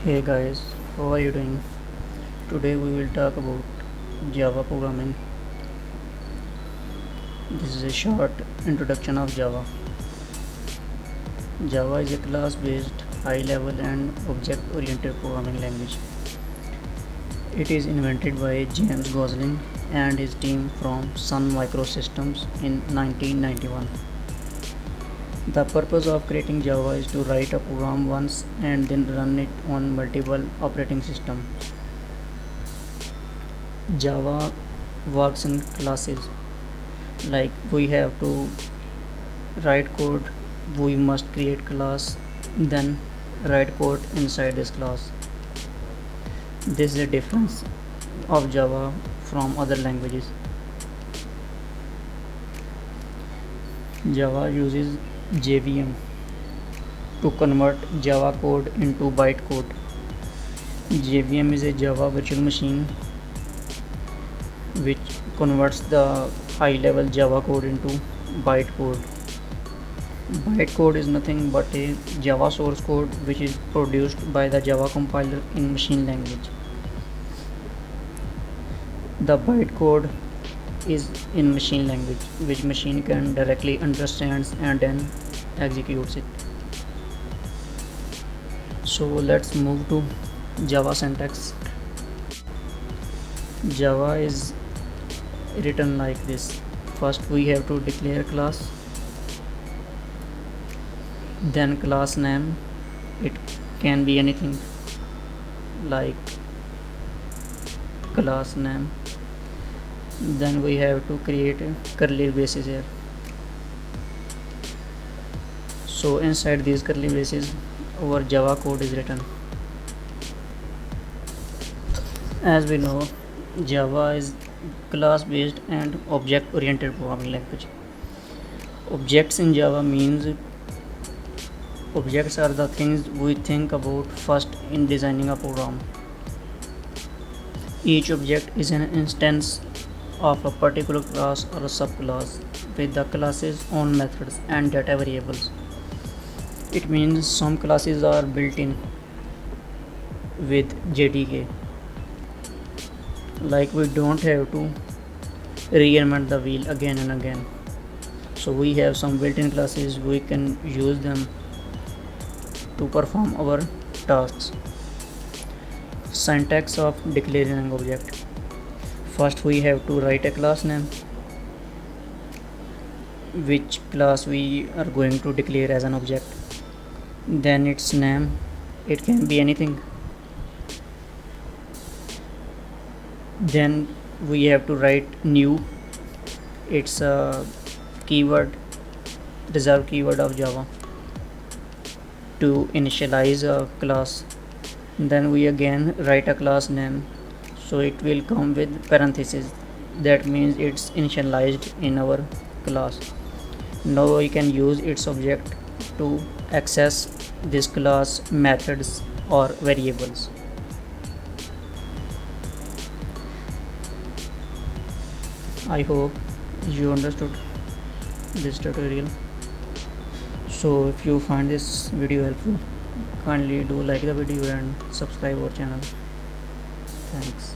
Hey guys, how are you doing? Today we will talk about Java programming. This is a short introduction of Java. Java is a class-based, high-level and object-oriented programming language. It is invented by James Gosling and his team from Sun Microsystems in 1991. The purpose of creating Java is to write a program once and then run it on multiple operating systems. Java works in classes. Like we have to write code, we must create class, then write code inside this class. This is a difference of Java from other languages. Java uses JVM to convert Java code into bytecode. JVM is a Java virtual machine which converts the high level Java code into bytecode. Bytecode is nothing but a Java source code which is produced by the Java compiler in machine language. The bytecode is in machine language which machine can directly understands and then executes it. So let's move to Java syntax. Java is written like this. First we have to declare class, then class name. It can be anything like class name. Then we have to create a curly braces here. So inside these curly braces our Java code is written. As we know, Java is class based and object oriented programming language. Objects in Java means objects are the things we think about first in designing a program. Each object is an instance of a particular class or a subclass with the class's own methods and data variables. It means some classes are built in with JDK, like we don't have to reinvent the wheel again and again. So we have some built-in classes, we can use them to perform our tasks. Syntax of declaring an object. First we have to write a class name, which class we are going to declare as an object. Then its name, it can be anything. Then we have to write new. It's a keyword, reserved keyword of Java to initialize a class. Then we again write a class name, so it will come with parentheses. That means it's initialized in our class. Now we can use its object to access this class methods or variables. I hope you understood this tutorial. So if you find this video helpful, kindly do like the video and subscribe our channel. Thanks.